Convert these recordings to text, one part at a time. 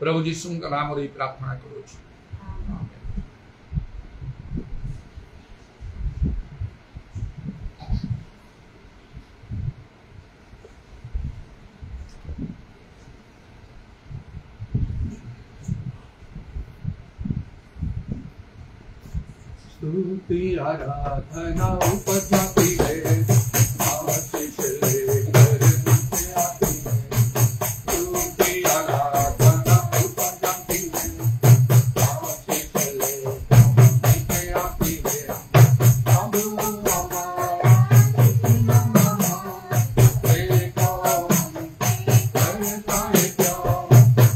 प्रभु जीशुଙ୍କ नामରେ ପ୍ରାର୍ଥନା କରୁଛୁ। स्तुति आराधना उपजाति है, आशीष लेकर नीचे आती है। स्तुति आराधना उपजाति है, आशीष लेकर नीचे आती है। प्रभु हमारा देखो करता है क्या,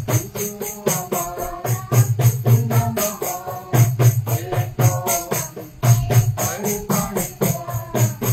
प्रभु हमारा देखो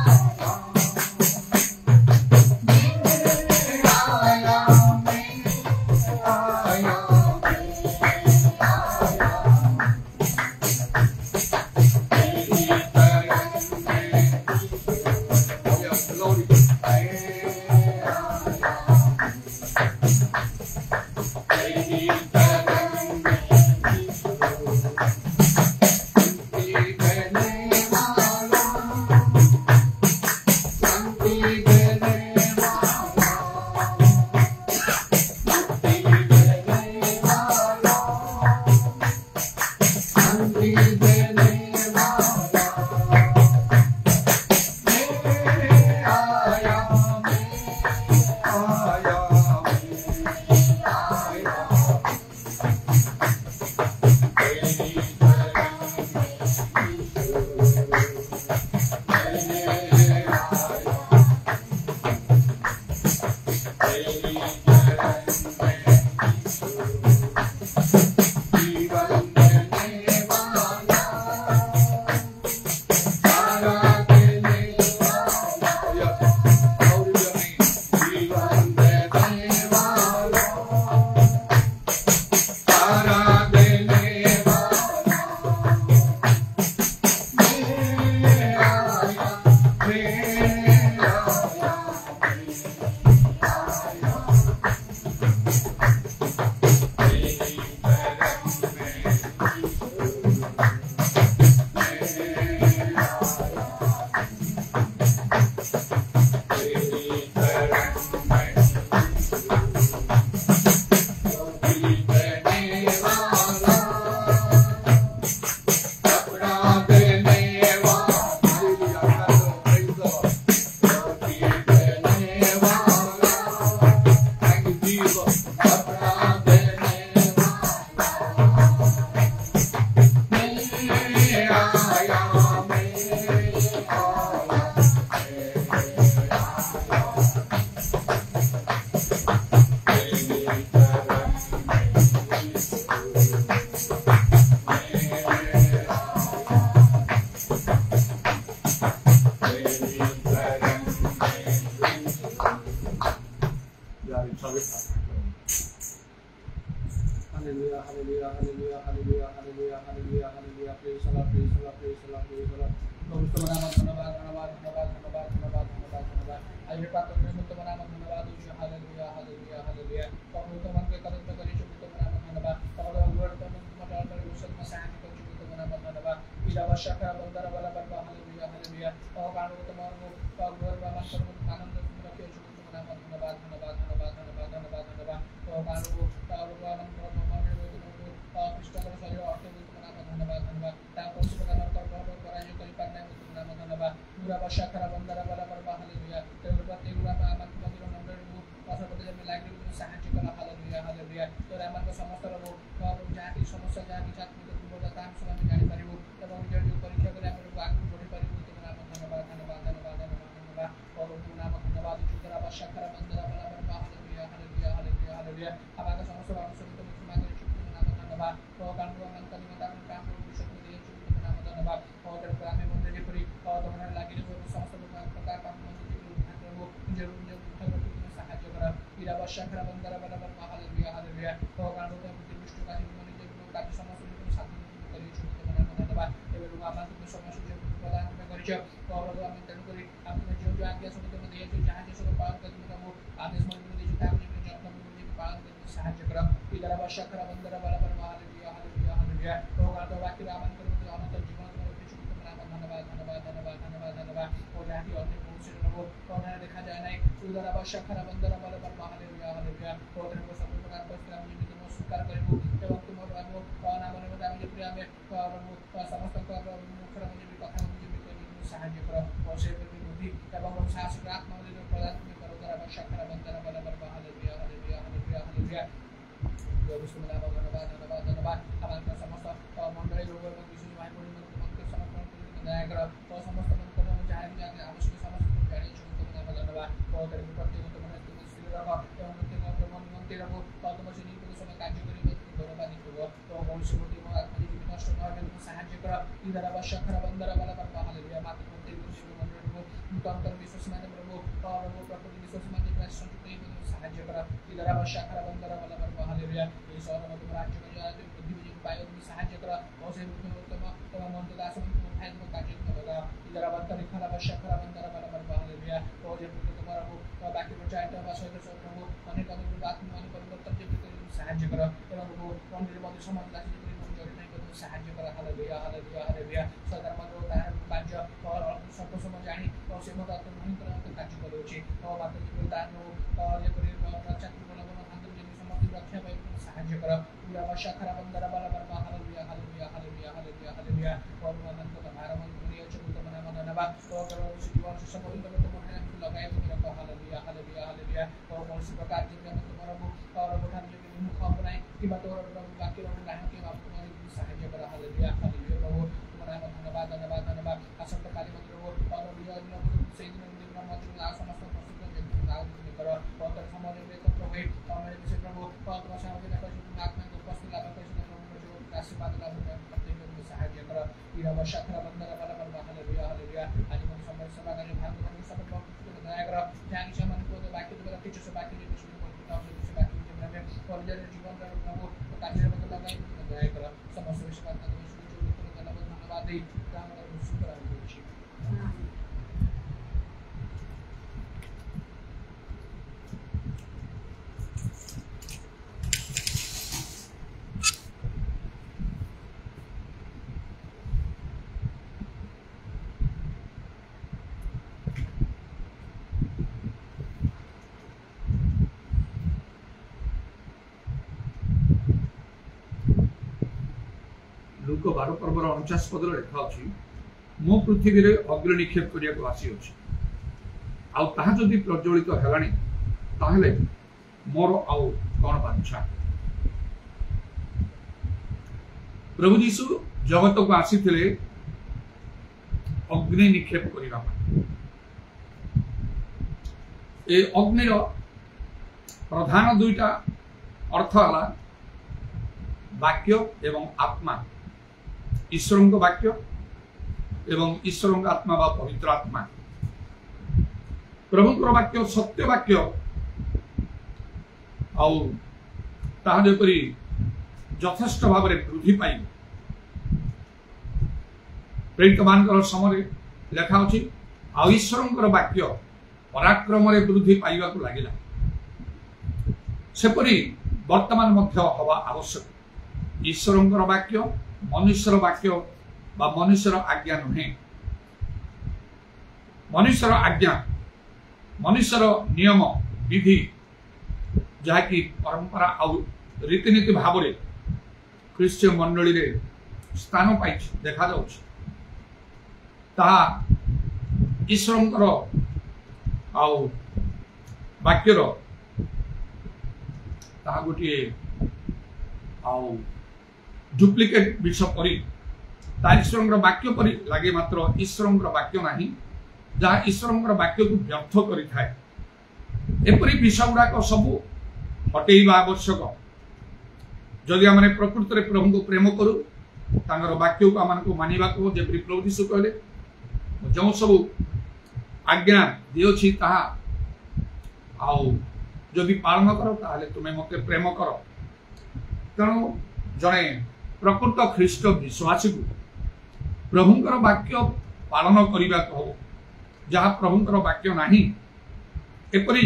hallelujah hallelujah hallelujah hallelujah hallelujah praise the Lord praise the Lord praise the Lord praise the Lord पवित्र नाम धन्यवाद धन्यवाद धन्यवाद धन्यवाद धन्यवाद धन्यवाद धन्यवाद आज प्रार्थना में पवित्र नाम धन्यवाद हो हालेलुया हालेलुया हालेलुया पवित्र मन के कदम पे करी पवित्र नाम धन्यवाद पवित्र वर्ड पर मत ऑर्डर उसन में साथ कर पवित्र नाम धन्यवाद इला वर्षा का बंदर वाला बरबा हालेलुया हालेलुया और कानो तुम्हारो पवित्र नाम पर आनंद रखे पवित्र नाम धन्यवाद धन्यवाद धन्यवाद धन्यवाद धन्यवाद धन्यवाद और कानो पवित्र नाम पर ख्रीष्टकर शरीर अर्थ पवित्र नाम धन्यवाद धन्यवाद तापर सुबह कर करायो करी पाने पवित्र नाम धन्यवाद पूरा वर्षा का बंदर वाला बरबा हालेलुया तेरे प्रत्येक गुणा में आमन मंदिर नंबर पास पते में लाइक में साहाय्य करा हालेलुया हालेलुया तो आमन को समस्त लोग जाति समस्या जाति जाति को पूरा काम सब हम जानि परिबो एवं निज जो परीक्षा करे हम लोग आगु बढ़ि परिबो तो नाम धन्यवाद धन्यवाद धन्यवाद धन्यवाद और उनको नाम धन्यवाद पूरा वर्षा का बंदर वाला बरबा हालेलुया हालेलुया हालेलुया हालेलुया हमारा समस्त लोग सुनित मुख्य मांगे चुप नाम धन्यवाद तो काम को मन कलिमा दान काम को विश्व में दिए चुप नाम धन्यवाद और ग्राम में मंदिर परि और तुम्हारे लागी जो समस्त लोग प्रकार काम मंदिर के लोग जरूर साहाय्य करा इला वर्षा का बंदर वाला बरबा हालेलुया हालेलुया तो काम को दृष्ट का मन जो कार्य समस्त लोग साथ करी चुप नाम धन्यवाद एवं लोग आमान को समस्त जो प्रदान में करिछ तो और हम तनु करी हम जो जो आज्ञा समिति में दिए जो जहां जो सब पालन करने का वो आदेश मन में जो काम में जो अपना जो पालन करने साहाय्य करा इला वर्षा का बंदर वाला बरबा हालेलुया हालेलुया हालेलुया तो का तो वाक्य रामन करो तो अनंत जीवन में चुप नाम धन्यवाद धन्यवाद धन्यवाद धन्यवाद धन्यवाद और जहां की अन्य बहुत से लोग और देखा जाए नहीं इला वर्षा का बंदर वाला बरबा हालेलुया हालेलुया और को सब प्रकार पर काम में तुम स्वीकार करिबो एवं तुम रामो नाम में हम जो प्रिय में समस्त को मुखर में भी कथा में भी कोई साहाय्य करो और से भी बुद्धि एवं शास्त्र आत्मा में जो प्रदान करो इला वर्षा का बंदर वाला बरबा हालेलुया हालेलुया हालेलुया हालेलुया जो विष्णु नाम धन्यवाद धन्यवाद धन्यवाद हमारे समस्त मंडली लोग एवं विशेष भाई बहन मन के समर्पण करके दया करो तो समस्त मन को जहां भी जाने आवश्यक समस्त को जाने चुके नाम धन्यवाद और तेरे प्रत्येक को मन तुम स्थिर रखो एवं प्रत्येक मन मंदिर रखो और तुम से निर्भर समय कार्य करिबो धन्यवाद करो तो मनुष्य बुद्धि में आत्मा की विनाश न हो तुम साहाय्य करो इधर वर्षा का बंदर वाला बरबा हालेलुया मात्र मंदिर को शिव मंदिर को नूतन विश्वास माने प्रभु और वो प्रकृति विश्वास माने प्रयास संयुक्त साहाय्य करा इधर वर्षा का बंदर वाला बरबा हालेलुया ये शहर में तुम राज्य में जो बुद्धि में पायो तुम साहाय्य करा और से उत्तम एवं मंत्र दास में तुम भाई तुम कार्य करोगा इधर बंदर खरा वर्षा का बंदर वाला बरबा हालेलुया और जो तुम्हारा वो बाकी पंचायत व सहित सब प्रभु अनेक अनेक आत्मा में परिवर्तन जो साहाय्य करा एवं वो मंदिर मध्य समाज दास जो जोड़ने में तुम साहाय्य करा हालेलुया हालेलुया हालेलुया सदर मध्य तार राज्य और सब समझ जानी और से मत तुम नहीं तरह कार्य करो छी और बात जो तार और ये पर रक्षा बोला बोला अंदर जो समझ रक्षा भाई साहाय्य करा पूरा वर्षा खरा बंदर वाला बरबा hallelujah hallelujah hallelujah hallelujah hallelujah और अनंत हमारा मन दुनिया चुप तो नाम धन्यवाद और करो जीवन से सब तो तुम्हारे हम लगाए तो रखो हालेलुया हालेलुया हालेलुया और कौन सी प्रकार की हम तुम्हारा मुख और मुठान जो मुख अपनाए कि बात और बाकी लोग लाइन के आप तुम्हारी साहाय्य करा हालेलुया हालेलुया प्रभु तुम्हारा धन्यवाद धन्यवाद धन्यवाद असंत काली मंत्र और विजय दिन से दिन मंत्र समस्त करो और तेरे समाज में तो प्रभु हमारे विषय प्रभु और तुम्हारे समाज में कोई आत्मा को उपस्थित लाभ कर सकते प्रभु जो आशीर्वाद लाभ प्रत्येक को सहाय्य करो इला वर्षा का बंदर वाला बरबा हालेलुया हालेलुया आज मन समय सभा का जो भाग मन सब लोग को दया करो ज्ञान से मन को बाकी तो बाकी से बाकी जो विषय को से बाकी जो में और जो जीवन का प्रभु कार्य में लगाई दया करो समस्त विषय का जो धन्यवाद दे राम का शुक्र है लुक 12 पर्वर 49 पद लिखा अच्छी मो पृथ्वी रे अग्नि निक्षेप करिया को आसी अछि आ ताहा जदि प्रज्वलित हेलानी ताहले मोर आउ कोन बांछा प्रभु यीशु जगत को आसी थिले अग्नि निक्षेप करिवा ए अग्नि रो प्रधान दुईटा अर्थ हला वाक्य एवं आत्मा ईश्वर वाक्य एवं ईश्वर आत्मा बा पवित्र आत्मा प्रभुंकर वाक्य सत्य वाक्य যথेष्ट भाव में वृद्धि पाइब। प्रेरित मान समय लेखा अच्छी आ ईश्वर वाक्य पराक्रम वृद्धि पाइबा लगे सेपरी वर्तमान हवा आवश्यक। ईश्वर वाक्य मनुष्यर वाक्य बा मनुष्यर आज्ञा नुहे। मनुष्यर आज्ञा मनुष्यर नियम विधि जहाँकि परंपरा आउ रीतिनीति भाव में ख्रीष्टीय मंडली रे स्थान पाई देखा ईश्वर आउ वाक्यर गोटे आउ डुप्लिकेट विषय परी ईश्वर वाक्य परी लगे मात्र ईश्वर वाक्य ना जहाँ ईश्वर वाक्य को व्यर्थ करपरी विषय गुड़ाक सब हटेवा आवश्यक। जदि आम प्रकृत में प्रभु को प्रेम करूँ वाक्य को आम मानवा जपरी प्रभु यीशु कहले जो सब आज्ञा दिए जदि पालन कर ताले तुम्हें मत प्रेम कर। तेणु जड़े प्रकृत ख्रीष्ट विश्वासी को प्रभुंकर वाक्य पालन करने को हम जहाँ प्रभुंकर वाक्य नहीं एपरी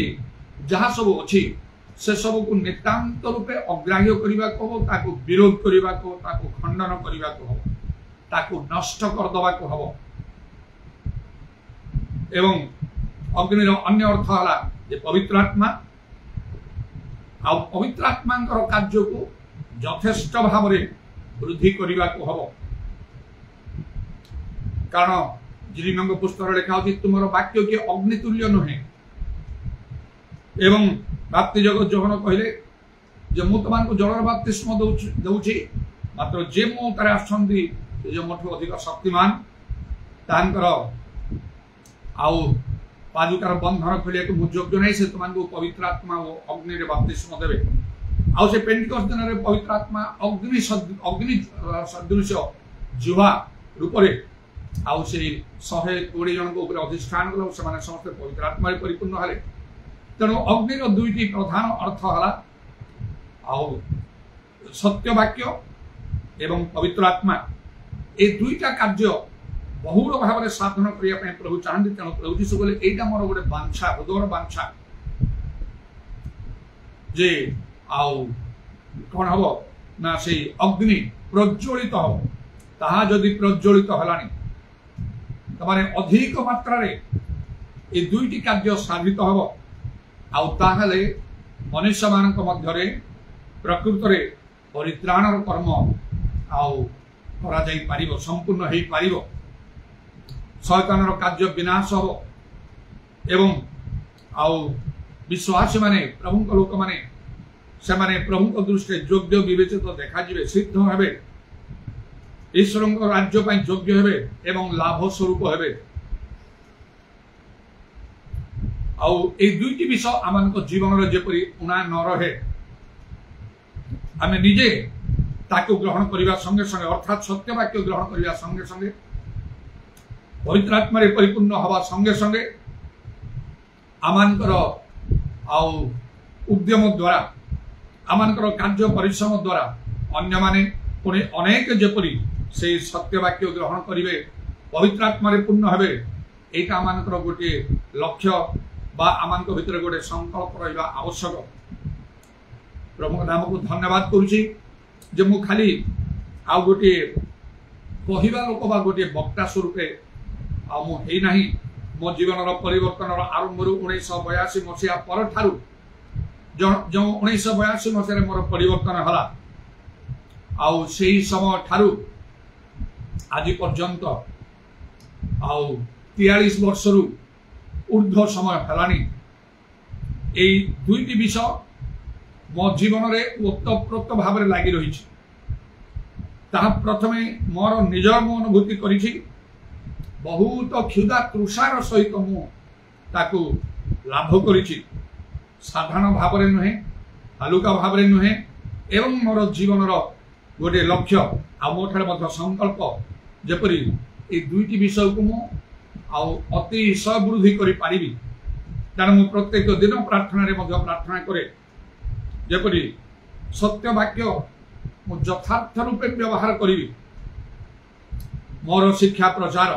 जहाँ सब अच्छी से सब को नितांत रूपे अग्राह्य करने को हम ताको विरोध करने को ताको खंडन करने को हम ताको नष्ट करदवा को हम एवं अग्निर अन्य अर्थ है पवित्र आत्मा आ पवित्र आत्मा कार्य को यथेष्ट भाव में वृद्धि करने को हम। कारण जीवंग पुस्तक लिखा तुम वाक्य किए अग्नितुल्य नुहे एवं बाप्ति जगत जोहन कहले मु तुमको जलर बाप्तिस्म दूची मात्र जे मो तारे आसछंती जो मोठू अधिक शक्तिमान तांकर आउ पादुकार बंधन खोलिया मुझे योग्य नहीं से तुमको पवित्र आत्मा और अग्नि रे बाप्तिस्म देवे। आउ से पेंटिकस्ट दिन में पवित्र आत्मा अग्नि सदृश जुहा रूप से आउ से 120 जन को अधिष्ठान कल से समस्त पवित्र आत्मा परिपूर्ण हेले। तेणु अग्निर दुईटी प्रधान अर्थ है सत्य वाक्य एवं पवित्र आत्मा ए दुईटा कार्य बहुल भाव में साधन करने प्रभु चाहती। तेणु प्रभु यीशु कहले एटा मोर गोटे बांछा हृदयर बांछा जे आउ कौन हम ना से अग्नि प्रज्वलित हम ताहा जदि प्रज्वलित हलानी तमाने अधिक मात्रा रे ए दुईटी कार्य साधित हम आउ ताहले मनुष्य मानक मध्यरे प्रकृत रे परित्राणर कर्म आउ करा जाई पारिबो संपूर्ण हेई पारिबो। शैतानर कार्य विनाश हो एवं आउ विश्वासी माने प्रभु लोक माने से माने प्रभु दृष्टि योग्य विवेचित देखा जिवे सिद्ध हेबे ईश्वर राज्य पाई योग्य हेबे एवं लाभ स्वरूप हेबे। आउ ए दुईटी विषय आम जीवन रे जेपरि उणा न रहे आमे निजे ताको ग्रहण करने संगे संगे अर्थात सत्य वाक्य ग्रहण करने संगे संगे पवित्र आत्मा परिपूर्ण हवा संगे संगे आमानकर आउ उद्यम द्वारा आमानकर कार्य परिश्रम द्वारा अन्य माने पुणे अनेक जेपरी से सत्य वाक्य ग्रहण करेंगे पवित्र आत्मा पूर्ण हेबे एटा आमानकर गोटे लक्ष्य बा आमानक भितर गोटे संकल्प रहिबा आवश्यक। प्रभु नाम को धन्यवाद करुछि जे मु खाली आ गोटे कहिबा लोक बा गोटे वक्ता स्वरूपे आ मो जीवन परिवर्तन आरंभ 1982 मसीहा पर ठारू जो 1982 मसीह मोर परिवर्तन हला आउ सेही समय ठारू आज पर्यंत आउ 43 वर्ष रु ऊर्ध्व समय हलानी ए दुईटी विषय मो जीवन में ओतप्रोत भाव में लगी रही। प्रथमे मोर निजर मो अनुभूति करी बहुत क्षुधा तृषार सहित मुझे लाभ करी साधारण भाव में नुहे हालुका भाव में नुहे एवं मोर जीवन गोटे लक्ष्य आ मो ठारे संकल्प जेपरी ए दुईटी विषय को मु अतिशय वृद्धि करि पारिबी। कारण मु प्रत्येक दिन प्रार्थना रे प्रार्थना करे जेपरी सत्य वाक्य मु यथार्थ रूपे व्यवहार करी मोर शिक्षा प्रचार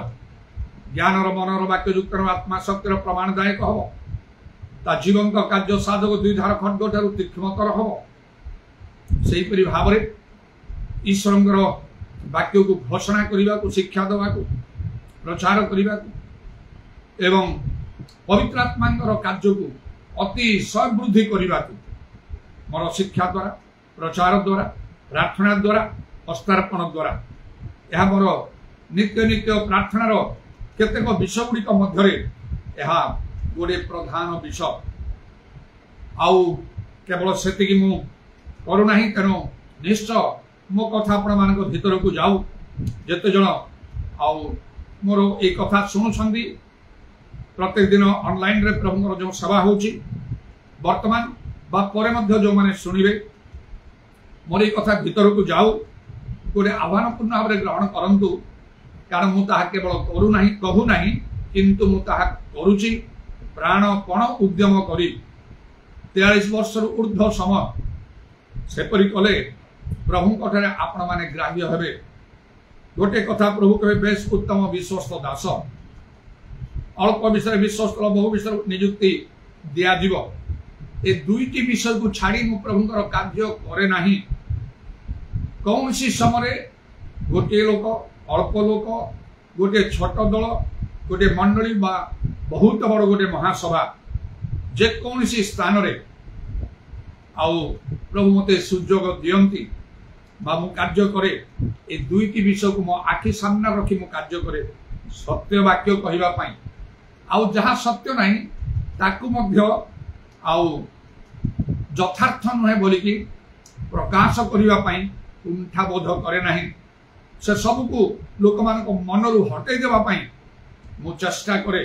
ज्ञानर मनर वाक्ययुक्त आत्मा शक्तिर प्रमाणदायक हम ता जीवंत कार्य साधक द्विधार खड्ग ठारू तीक्ष्णतर हम से भाव ईश्वर वाक्य को घोषणा करने को शिक्षा देवा प्रचार करने को एवं पवित्र आत्मा कार्य को अति समृद्धि करने को मोर शिक्षा द्वारा प्रचार द्वारा प्रार्थना द्वारा हस्तार्पण द्वारा यह मोर नित्य नित्य प्रार्थनार केतेक विषय गुड़िक मध्य गोटे प्रधान विषय आउ केवल सेतिकी मु करूना तेणु निश्चय मो कथा आपण मान भीतर को जाऊ जेते जन आउ मोर ए कथा शुणुछंदी प्रत्येक दिन ऑनलाइन रे प्रभुଙ୍କର जो सभा होची वर्तमान बा परे मध्य जो माने सुनिबे मोर ए कथा भीतर को जाऊ गोटे आह्वानपूर्ण भाव ग्रहण करंतु कारण मु ताहा केवल करू नाही कहू नाही किंतु मु ताहा करूची प्राणपण उद्यम करी 43 वर्ष ऊर्ध्व समय सेपरी कले प्रभु कठरे आपण माने ग्राह्य हेबे गोटे कथा प्रभु कहे बेस उत्तम विश्वस्त दास अल्प विषय विश्वस्त बहु विषय नियुक्ति दिया जीव ए दुईटी विषय को छाड़ी मु प्रभुଙ୍କର कार्य करे नाही कौन सी समय गोटे लोक अल्प लोक गोटे छोट दल गोटे मंडली बा बहुत बड़ गोटे महासभा जेकोसी स्थान रे आउ प्रभु मते सुजोग दियंती बा मु कार्य करे ए दुईटी विषय को मो आखि सामना रखी मु कार्य करे सत्य वाक्य कहिबा पई आउ जहा सत्य नाही ताकू मध्य आउ यथार्थ नुहे बोली कि प्रकाश करिबा पई कुंठा बोध करे नाही से सब को लोक मान को मनरु हटै देबा पई मु चेष्टा करे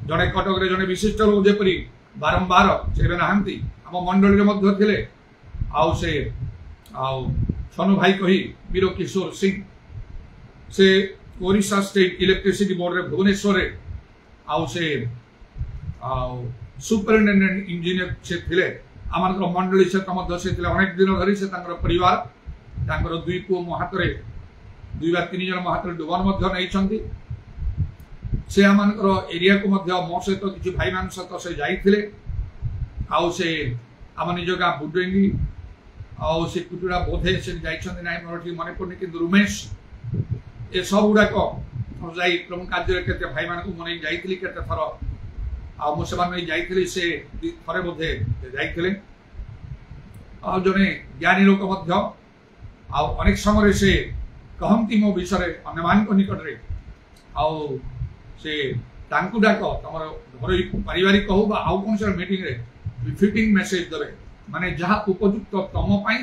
जने कटक रे जने विशिष्ट लोक जेपरी बारंबार से नाहंती हम मंडली रे मध्य थिले आउ से आउ छनु भाई कही वीर किशोर सिंह से ओडिशा स्टेट इलेक्ट्रिसिटी बोर्ड रे भुवनेश्वर रे आउ से आउ सुपरिटेंडेंट इंजीनियर से थिले आमान मंडली से मध्य से थिले अनेक दिन धरी से तांकर परिवार तांकर दुई पुओ मो हाथ रे दुई बा तीन जन मो हाथ रे डुबन मध्य नै छंती से आमानकर एरिया को मध्य मो सहित किछि भाई मान सहित से जाइथिले आउ से आम निज गाँ बुडेंगी आउ से कुटुड़ा बोधे से जाइछंती नै मोर ठीक मने पड़नी कि रुमेश ए सब गुडाक जाई प्रमुख कार्य केते भाई मान को मने जाइथिली केते थर आ मो समान नै जाइथिली से थरे बोधे जाइथिले आ जने ज्ञानी लोक मध्य आ अनेक समय से कहंती मो विषय अन्यमान को निकट रे आउ से तांकु डाक तमर घर पारिवारिक कहू बा आउ कोन से मीटिंग रे बिफिटिंग मैसेज देबे माने जहा उपयुक्त तम पई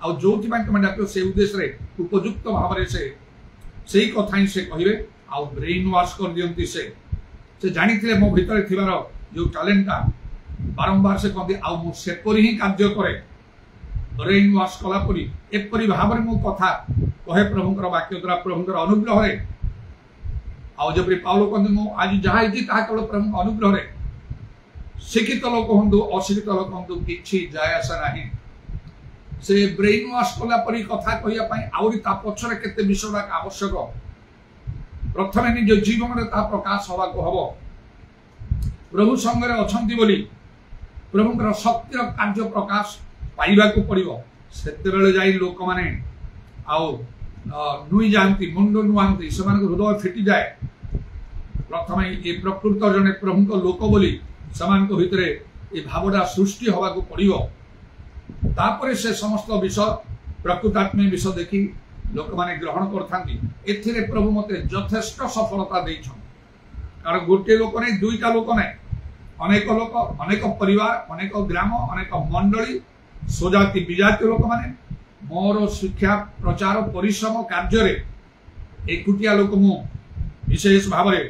आ जोथि पई तम डाक से उद्देश्य रे उपयुक्त भाव रे से सेही कथा ही से कहिबे आ ब्रेन वॉश कर दियंती से जानिथिले मो भीतर थिबार जो टैलेंट बारंबार से कहते आ मु सेपरी ही कार्य करे ब्रेन वॉश कला परी एपरी भाव रे मो कथा कहे प्रभुଙ୍କର वाक्य द्वारा प्रभुଙ୍କର अनुग्रह रे आ जबरी पाउलो कहते मु आज जहा इति ता केवल प्रभु अनुग्रह रे शिक्षित लोक हंदु अशिक्षित लोक हंदु किछि जाय आसा नाही से ब्रेन वॉश कला परी कथा कहिया पई आउरी ता पछरे केते विषय आवश्यक प्रथमे निज जीवन रे ता प्रकाश हवा को हबो प्रभु संगे अछंती बोली प्रभुଙ୍କର शक्तिर कार्य प्रकाश पाइबा को पड़िबो सेते बेले जाई लोक माने आउ नुई जानती मुंड नुआंती से हृदय फिटी जाए प्रथम ये प्रकृत जने प्रभु लोक बोली समान को भितरे ये भावटा सृष्टि हवा को पड़िबो तापरे से समस्त विषय प्रकृतात्म विषय देखी लोक माने ग्रहण करथांती एथिरे प्रभु मते यथेष्ट सफलता दैछन कारण गोटे लोक नै दुईटा लोक नै अनेक लोक अनेक परिवार अनेक ग्राम अनेक मंडली स्वजाति विजाति लोक माने मोर शिक्षा प्रचार परिश्रम कार्य रे एकुटिया लोक मु विशेष भाव रे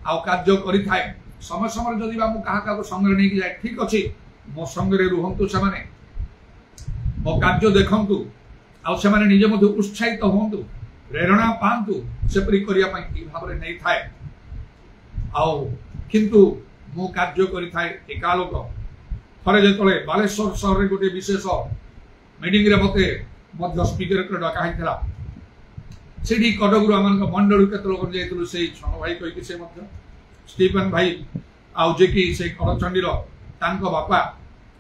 आ कार्य करि थाए समय समय जदि बा मु कहा का संग रे नै जाय ठीक अछि मो संग रे रुहंतु से माने मो कार्य देखंतु आ से माने निजे मधु उत्साहित होंतु प्रेरणा पांतु से परि करिया पई ई भाव रे नै थाए आ किंतु मु कार्य करि थाए एका लोक थरे जेतले बालेश्वर शहर रे गोटे विशेष मीटिंग रे मते स्पीकर डका होता से कटकू आम मंडल के लोक जाइलु से छन भाई कहीकि से स्टीफन भाई आउ जे कि से कड़चंडीर बापा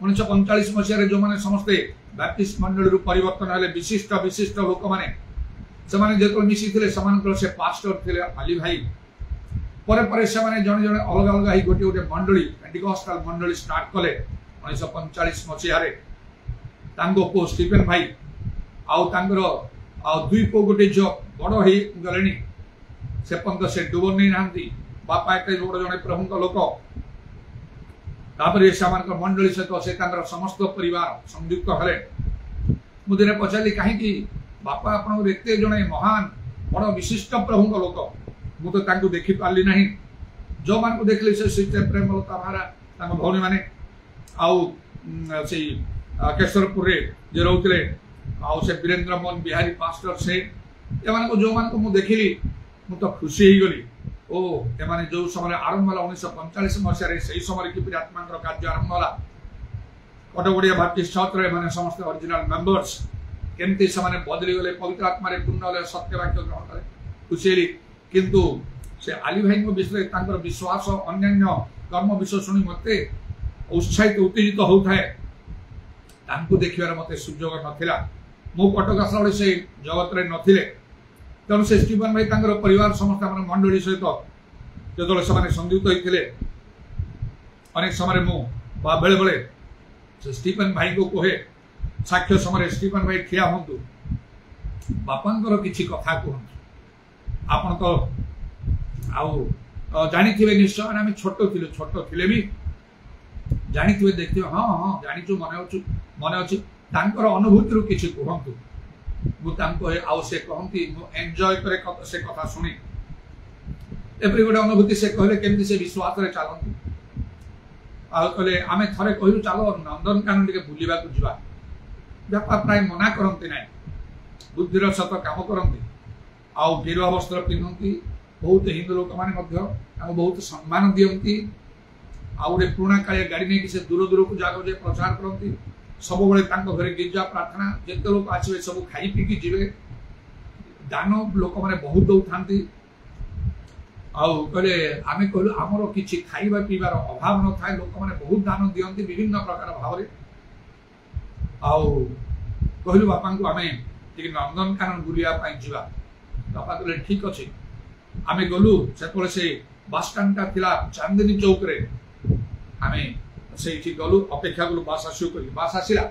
1945 मसीह जो मैंने समस्ते बैप्टिस्ट मंडल परिवर्तन हेले विशिष्ट विशिष्ट लोक मैंने जो मिसी से पास्टर थे अली भाई पर से जड़े जड़े अलग अलग गोटे गोटे मंडली पेंटिकॉस्टल मंडली स्टार्ट कले 1945 मसीह पु स्टीफन भाई आउ दुई पु गोटे झील बड़ हो गले से पर्यंत से डुबन नहीं ना बापा एत बड़ जड़े प्रभु लोक मंडली सहित से समस्त परिवार संयुक्त हेले मुझे पचारि कहीं बापा आप जड़े महान बड़ विशिष्ट प्रभु लोक मु तो देखी पार्ली ना जो मान को देखली से सिस्टर प्रेमलता महारा भौणी मैंने आउ से केशरपुर जे रोते आउ से वीरेंद्र मोहन बिहारी पास्टर से जो मान को देखिली मु तो खुशी हो गली ओ एमाने जो समय आरंभ होला 1945 मसीह से समय कि आत्मा कार्य आरंभ होला कटगुड़िया बैप्टिस्ट चर्च रे माने समस्त ओरिजिनल मेंबर्स केमती से बदली गले पवित्र आत्मा रे पूर्ण होले सत्य वाक्य ग्रहण करे खुशी किंतु से अली भाई विषय विश्वास अन्य कर्म विषय शुणी मत उत्साहित उत्तेजित होता है देखिबार मत सुजोग नथिला मो कटक आसला से जगत रे नथिले तेणु से स्टीफन भाई परिवार समस्त मंडली सहित जो संयुक्त होते अनेक समय बेले बेले स्टीफन भाई को कहे साक्ष्य समय स्टीफन भाई ठिया हूँ बापा किसी कथा कहतु आप तो जानी निश्चय आम छोट थे भी जानी देखिए हाँ हाँ जानी मन अच्छी अनुभूति किसी कहतु मुझे आउ से कहती एंजॉय करे से कथा शुणी एपरी गोटे अनुभूति से कहले केमती से विश्वास रे चलती कहले आम थे कहलु चलो नंदनकानन टे बुलवा जा बापा प्राय मना करती ना बुद्धिर सत काम करती आउ गेरुआ वस्त्र पिंधती बहुत हिंदू लोक मैंने बहुत सम्मान दिखती आउ गोटे पुराणा कालिया गाड़ी नहीं से दूर दूर को जाग प्रचार करती सब घरे गिरजा प्रार्थना जिते लोग आसवे सब खाई पीकी जी दान लोक मैंने बहुत दौ था कहले आम कहलु आमर किसी खाइबा पीबार अभाव न था लोक मैंने बहुत दान दिखती विभिन्न प्रकार भाव कहलु बापा को आम नंदनकानन बुलाया जा बापा कहले ठीक अच्छे आम गलु से बस स्टाण्ड था चांदनी चौक रे आम से गलु अपेक्षा कलु बस आसू कर बस आसला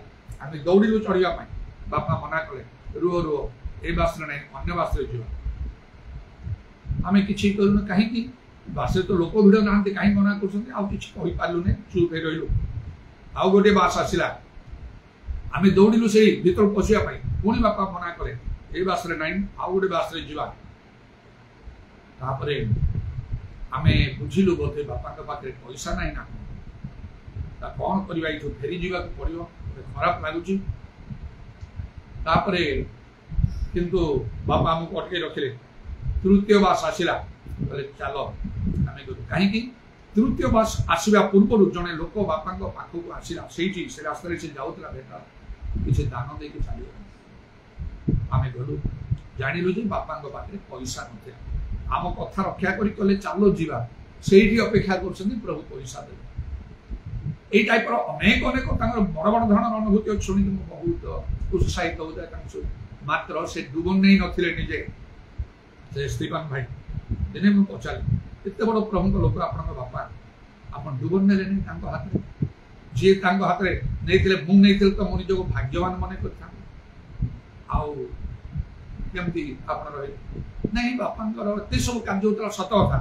आम दौड़ू चढ़ा बापा मना कले रुह रुह ए बस ना अन्य बस आम कि कलु कहीं बस तो लोक भिड़ ना कहीं मना कर चुप रही आउ गोटे बस आसला आम दौड़ू से भर पशिया पुणी बापा मना कले ए बस ना आउ गोटे बस आम बुझिलु बोधे बापा पाखे पैसा ना ना कौन करवा फेरी जा पड़ो खराब लगुच किंतु बापा आमको अटके रखिले तृतीय बस आसला चल आम कहीं तृतीय बस आसवा पूर्व जड़े लोक बापा पाखक आसला से रास्ता से जाऊला भेटा किसी दान दे चली आम गलु जानलु बापा पाखे पैसा ना आम कथा रक्षा कले चलो जीवा से अपेक्षा कर प्रभु पैसा दे ये टाइप अनेक अनेक बड़ बड़ धरण अनुभूति शुणी बहुत उत्साहित होता है मात्र से डुबन नहीं नथिले निजे से स्टीफन भाई दिने मुझे पचारि एत बड़ प्रभु लोक आप बापा आप डुबन ने हाथ में जी हाथ में नहीं तो मो निजक भाग्यवान मन करमती आप नहीं बापा एत सब कार्य सत कथा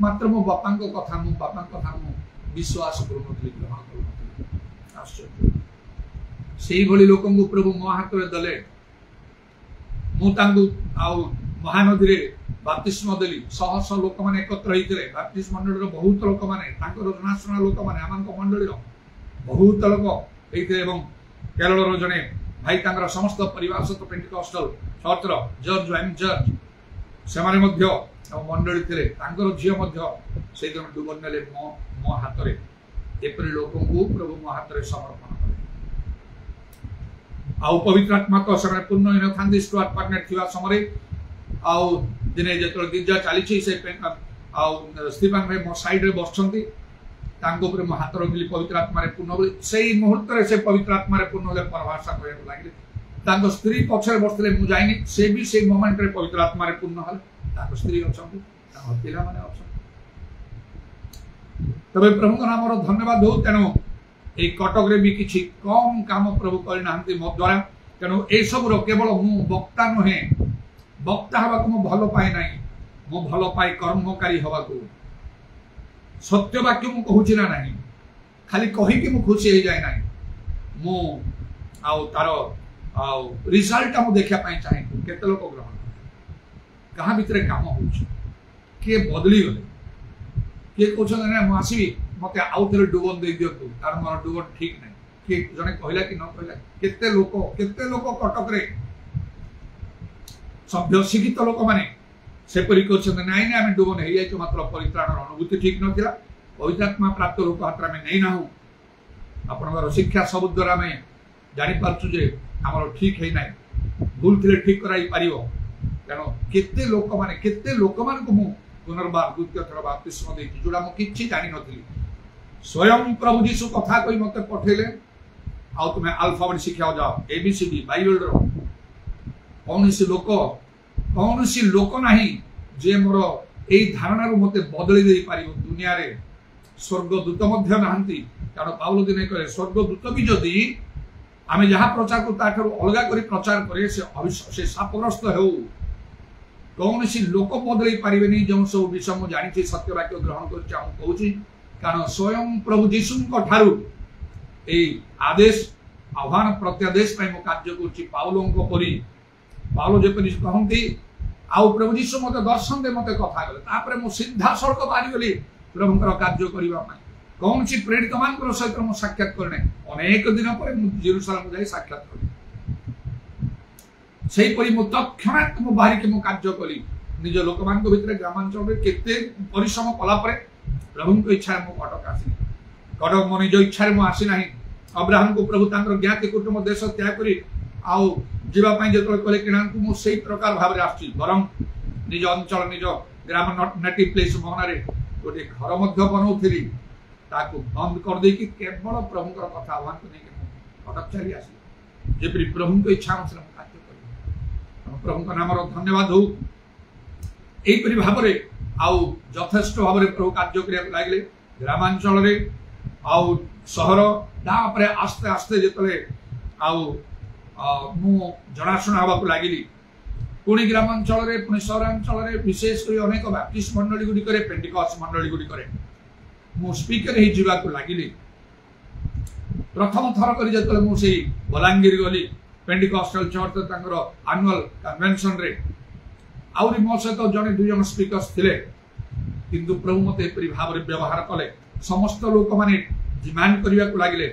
मात्र मो बापा कथा मो बापा कथा मु विश्वास करुन ग्रहण करुन आश्चर्य से लोक प्रभु मो हाथ में दले महानदी बाप्तिस्म देली शह शह लोक मैंने एकत्र होते बाप्तिस्ट मंडल बहुत लोक मैंने जनाशुना लोक मैंने आम मंडल बहुत लोक होते केरल जड़े भाई समस्त परिवार सहित पेंटिकॉस्टल चर्चर जर्ज एम जर्ज से मंडली थे झील से दिन डुबन ने मो हाथ में एपरी लोक प्रभु मो हाथ में समर्पण कले आउ पवित्र आत्मा तो से पूर्ण होई न थांदी स्टुअर्ट पार्टनर थिवा समय आउ दिने जतल गिरजा चली से आउ स्टीफन भाई मो साइड रे बसछंती तांको ऊपर मो हाथ रखिली पवित्र आत्मा रे पूर्ण होई सेही मुहूर्त रे से पवित्र आत्मा रे पूर्ण होले परभाषा कहय लागिले तांको स्त्री पछरे बसले मु जाइनी से भी से मोमेंट रे पवित्र आत्मा रे पूर्ण होले तांको स्त्री अछंती तांको पिला माने अछंती तबे प्रभु का नाम रो धन्यवाद हो तेनो ए कटक रे भी किछि कम काम प्रभु करि नाहंती मो द्वारा तेनो ए सब रो केवल मु वक्ता नहे वक्ता हवा को मु भलो पाए नाही मु भलो पाए कर्मकारी हवा को सत्य वाक्य मु कहूची ना नाही खाली कहि कि मु खुशी हे जाय नाही मु आउ तारो आउ रिजल्ट मु देखा पाए चाहे केते लोक ग्रहण कहा भितरे काम होउची के बदली गले के कोछन ना मु आसी मते आउ तेरे डुबन दे दियो तू तार मोर डुबन ठीक नाही के जने कहला कि न कहला केते लोक कटक रे सभ्य शिक्षित लोक माने से परि कोछन नाही ने हम डुबन हे जाय मात्र परित्राणर अनुभूति ठीक नथिला पवित्र आत्मा प्राप्त लोक हात्र में नहीं ना हो आपनकर शिक्षा सब द्वारा में जानि पारछु जे हमर ठीक है नाही भूल थिले ठीक कराई पारिबो तेनो केते लोक मान को मु पुनर्बार द्वितीय थर बाप्तिस्म देछि जोडा मु किछि जानि नथिली स्वयं प्रभु यीशु कथा कोइ मते पठेले आ तुमे अल्फाबेट शिखाओ जाओ एबीसीडी बाइबल रो कौनसी लोक नाही जे मोर एई धारणा रो मते बदली देई पारिबो दुनिया रे स्वर्गदूत मध्य नाहंती कारण पाउलो दिने कहे स्वर्गदूत भी जदि आमे जहा प्रचार को ताठरो अलगा करी प्रचार करे से सापग्रस्त हेउ कौनसी लोक बदली पारिबेनी जो सब विषय मु जानि छी सत्य वाक्य ग्रहण कर चाहू कहूची कारण स्वयं प्रभु यीशु को ठारू ए आदेश आह्वान प्रत्यादेश पय मु कार्य करछि पाउलो को परी पाउलो जे परी कहंती आउ प्रभु यीशु मते दर्शन दे मते कथा गले तापरे मु सीधा सड़क बारी गली प्रभुकर कार्य करिबा पय कौन सी प्रेरित मान सहित मु साक्षात करने अनेक दिन पर जेरूसालेम जाई साक्षात करी सेही परि मु तत्क्षणात मु बाहरी के मु कार्य कली निज लोक मान को भितरे ग्रामांचल रे केते परिश्रम कला परे प्रभु को इच्छा मु कटक आसी कटक मो निज इच्छा रे मु आसी नाही अब्राहम को प्रभु तांकर ज्ञाति कुटुंब देश त्याग करी आउ जीवा पय जतल कले किणान को मु सेही प्रकार भाव रे आसी बरम निज अंचल निज ग्राम नेटिव प्लेस मोहनारे गोटे घर मध्य बनौथिली ताकू बंद कर दे कि केवल प्रभु कथा आह्वान को नहीं कटक चली आसी जेपरि प्रभु को इच्छा अनुसार कार्य कर प्रभु का नाम धन्यवाद हो एपरि भाव रे आउ यथेष्ट भाव रे प्रभु कार्य करिया लागले ग्रामांचल रे आउ शहर तापरे आस्ते आस्ते जेतले आउ मु जनाशुना हवा को लागिली पुणी ग्रामांचल रे पुणी शहरांचल रे विशेष कर अनेक बैप्टिस्ट मंडली गुडी करे पेंटिकॉस्ट मंडली गुडी करे मु स्पीकर हे जीवा को लागिली प्रथम थर करी जतले मु सेही बलांगीर गली पेंटिकॉस्टल चर्च तांकर एनुअल कन्वेंशन रे आउरी मो सहित जने दुई जन स्पीकर्स थिले किंतु प्रभु मते एपरि भाव रे व्यवहार कले समस्त लोक माने डिमांड करिया को लागिले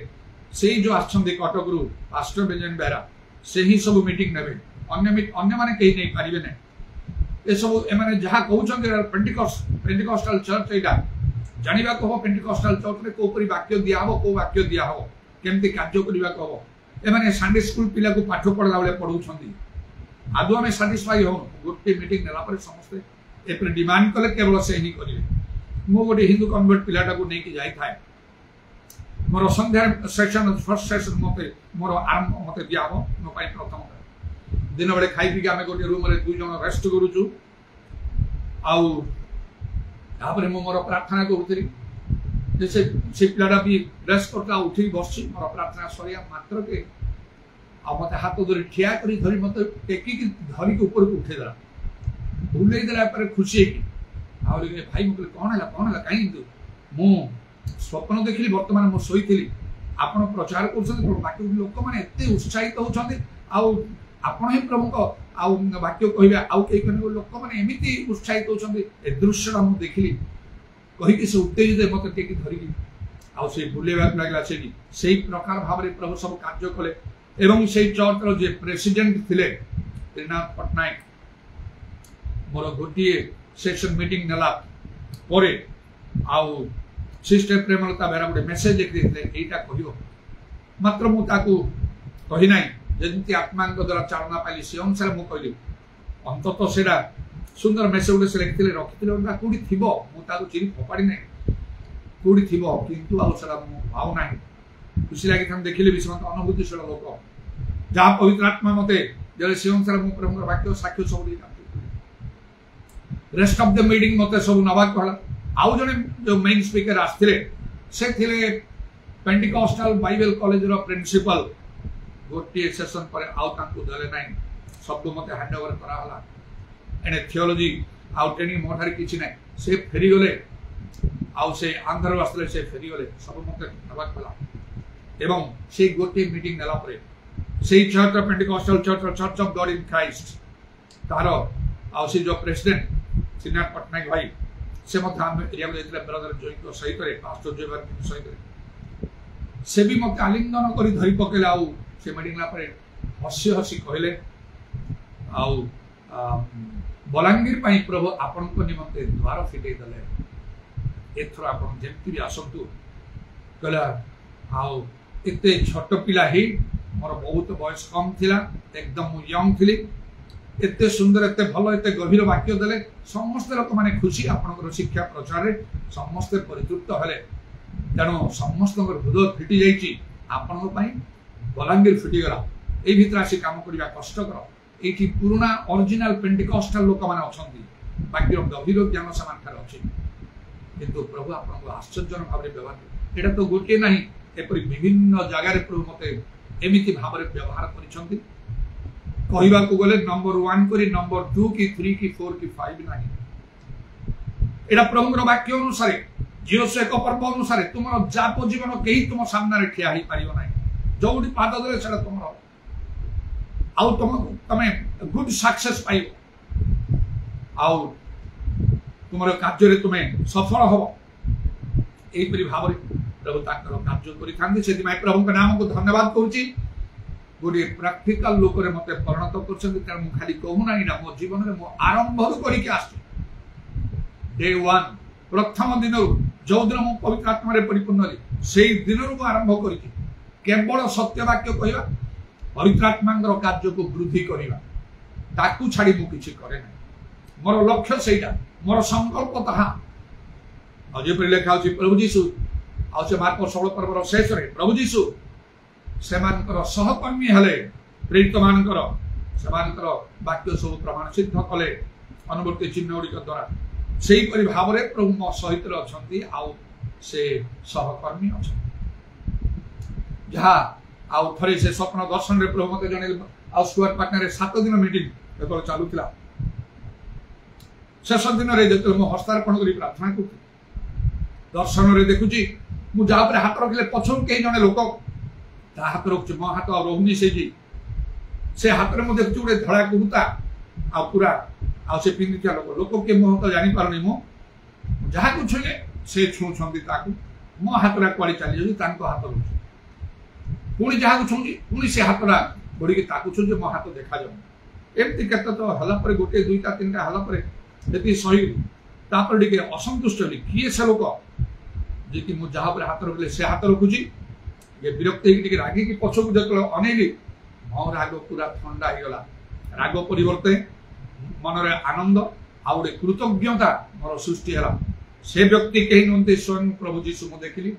सेही जो आछंदी कटक रु पास्टर बेंजन बेरा सेही सब मीटिंग नेबे अन्य माने कहि नै पारिबे नै ए सब ए माने जहा कहउछन पेंटिकॉस्टल चर्च एटा जानिबा को पेंटिकॉस्टल चर्च रे को परि वाक्य दिया हो को वाक्य दिया हो केमती कार्य करिबा को ए माने संडे स्कूल पिला को पाठ पढला बेले पढौछंदी आदु हमें सैटिस्फाई हो गोटे मीटिंग नेला पर समस्त ए पर डिमांड कले केवल से ही करिवे मो गोटे हिंदू कन्वर्ट पिलाटा को नै कि जाई थाए मोर संध्या सेशन फर्स्ट सेशन मते मोर आरंभ मते दिया हो नो पाई प्रथम दिन बेले खाई पी के आमे गोटे रूम रे दुई जन रेस्ट करूछु आउ तापरे मो मोर प्रार्थना करूथि जैसे से पिलाटा भी रेस्ट करता उठी बसछि मोर प्रार्थना सरिया मात्र के आ मते हाथ धरि ठिया करी धरि मते टेकी की धरि के ऊपर को उठे दला भूले देला पर खुशी की आ रे भाई मते कोन हला काई दु मु स्वप्न देखिली वर्तमान मो सोईथिली आपण प्रचार करछन बाकी लोक माने एते उत्साहित होछन आउ आपण ही प्रभु को आउ वाक्य कहिबा आउ के कोन लोक माने एमिति उत्साहित होछन ए दृश्य हम देखिली कहि कि से उत्तेजित मते टेकी धरिली आउ से बुलेबा लागला सेनी सेही प्रकार भाव रे प्रभु सब कार्य कले एवं सेही चर्च रो जे प्रेसिडेंट थिले त्रिनाथ पटनायक मोर गोटिए सेशन मीटिंग नेला परे आउ सिस्टर प्रेमलता बेरा गोटे मेसेज लिखि देते एटा कहियो मात्र मु ताकू कहि नाही जमी आत्मा द्वारा चालना पाइली से अनुसार मुझे कहली अंतत से सुंदर मेसेज गोटे से लिखी रखी कौटी थी मुझे चिरी फोपाड़ी ना कौटी थी कितु भाव ना खुशी लगी था देखिले भी अनुभूतिशील लोक जहाँ पवित्र आत्मा मत से अनुसार मुझे प्रभु वाक्य साक्ष्य सब रेस्ट ऑफ द मीटिंग मत सब नवाक कहला आउ जने जो मेन स्पीकर आसथिले से थिले पेंटिकॉस्टल बाइबल कॉलेज रो प्रिंसिपल गोटे सेशन पर आउ तांको दले नाही सब मते हैंड ओवर करा हला एने थियोलॉजी आउ ट्रेनिंग मोठार किछि नै से फेरी गले आउ से आंध्र वास्तले से फेरी गले सब मते नवाक कहला एवं से गोटे मीटिंग नेला परे सेही church Pentecostal church of God in Christ तारो आउ से जो प्रेसिडेंट सिनार पटनायक भाई से मत हम एरिया में ब्रदर जोइंग सहित पास्टर जोइबर सहित से भी मत आलिंगन करी धरी पकेले आउ से मीटिंग ला परे हसी हसी कहले आउ बलांगीर पाई प्रभु आपन को निमंते द्वार फिटे दले एथर आपन जेमति भी आसंतु कहला आउ एते छोट पिला ही मोर बहुत बयस कम थिला एकदम यंग थिली एते सुंदर एते भलो एते गभीर वाक्य देले समस्त लोक माने खुशी आपनकर शिक्षा प्रचार रे समस्त परितृप्त हले तेणु समस्त हृदय फिटी जाइछि आपन पई बलांगीर फिटी गला ए भितर आसी काम करिया कष्टकर एठी पुराना ओरिजिनल पेंटिकॉस्टल लोक माने अछंती वाक्य गभीर ज्ञान समान कर अछि किंतु प्रभु आपन आश्चर्यजनक भाव रे व्यवहार एटा तो गोटे नाही एपरि विभिन्न जगह रे प्रभु मते एमिति भाव रे व्यवहार करिसंती कहवा को गले नंबर 1 करी नंबर 2 की 3 की 4 की 5 नहीं एटा प्रभुर वाक्य अनुसार जीव से एक पर्व अनुसार तुम जाप जीवन कहीं तुम सामने ठिया ही पारियो नाही जोडी पाद दले सेटा तुम आउ तमे गुड सक्सेस पाइबो आउ तुमर कार्य रे तुमे सफल हो एई परि भाव रे प्रभु ताकर कार्य करि थांदी सेति माय प्रभु के नाम को धन्यवाद करूची गोटे प्रैक्टिकल लोक रे मते परिणत करछन त मु खाली कहू नाही ना मो जीवन रे मो आरंभ करि के आछि डे 1 प्रथम दिन जो दिन मो पवित्र आत्मा रे परिपूर्ण रे सेही दिन रो आरंभ करि केवल सत्य वाक्य कहबा पवित्र आत्मांगर कार्य को वृद्धि करबा ताकू छाडी मु किछि करे ना मोर लक्ष्य सेटा मोर संकल्प ताहा अजे पर लेखा अछि प्रभु यीशु आ से मार्क 16 पर्व शेष रे प्रभु यीशु सेमानकर सहकर्मी हले प्रेरित मानकर सेमानकर वाक्य सब प्रमाण सिद्ध कले अनुवर्ती चिन्ह गुड़िक द्वारा सेही परि भाव रे प्रभु मो सहित अछंती आउ से सहकर्मी अछंती जहा आउ थरे से स्वप्न दर्शन रे प्रभु मते जने आउ स्टुअर्ट पार्टनर रे 7 दिन मीटिंग एतो चालुथिला शेष दिन रे जते मो हस्तार्पण करी प्रार्थना करथि दर्शन रे देखुची मु जा पर हाथ रखले पछन के जने लोक ता हाथ रखछ मो हाथ रोहनी से हाथ रे मु देखछु गोटे धळा कुर्ता आ पूरा आ से पिंदिया लोक के मो तो जानि पारनी मो जहा कुछ ले से छु छंदी ताकू मो हाथ रे क्वाली चली जई तांको हाथ रोछ पुणी जहा कुछ छंदी पुणी से हाथ रा बडी के ताकू छु जे मो हाथ देखा जाउ एमति केत तो हला पर गोटे दुईटा तीनटा हला पर जति सही तापर डिके असंतुष्ट होली किए से लोक जे कि मु जहा पर हाथ रखले से हाथ रखुची ये विरक्त ही रागी की पछो को देखलो अनेली मो राग पूरा ठंडा ही गला राग परिवर्ते मन रे आनंद आ गोटे कृतज्ञता मोर सृष्टि हला से व्यक्ति कहीं नंते स्वयं प्रभु यीशु मु देखिली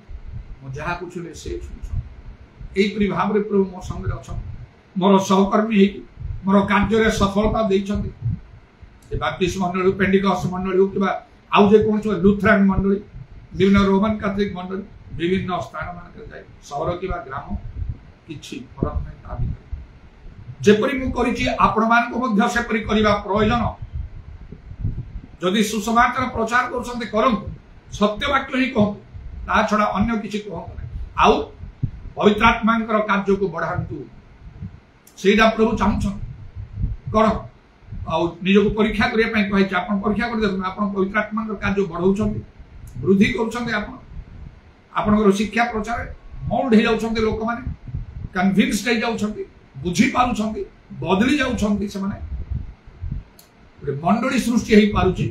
मु जहा कुछले से छु एई परि भाव रे प्रभु मो संग रे अछन मोर सहकर्मी हे मोर कार्य रे सफलता देइछंती ए बैप्टिस्ट मंडली पेंटिकॉस्ट मंडली किबा आउ जे कोन लुथरान मंडली विभिन्न रोमन कैथोलिक मंडली विभिन्न स्थान मान जाए शहर कि ग्राम किछि फरक नहीं ता जेपरि मु करिछि आपण मान को मध्य से परि करिवा प्रयोजन जदि सुसमाचार प्रचार करछन्ते करंतु सत्य वाक्य ही कहू ता छडा अन्य किछि कहू नै आउ पवित्र आत्मांकर कार्य को बढ़ांतु सेडा प्रभु चाहछन कर आउ निज को परीक्षा करिया पई कहै छै आपण परीक्षा कर देखु आपण पवित्र आत्मांकर कार्य बढ़ाउछन्ते वृद्धि करछन्ते आपण शिक्षा प्रचार मोल्ड हो जाउछन्ते लोक माने कन्विन्स्ड हो जाउछन्ते बुझी पारुछन्ते बदली जाउछन्ते से माने मंडली सृष्टि हो पारुछि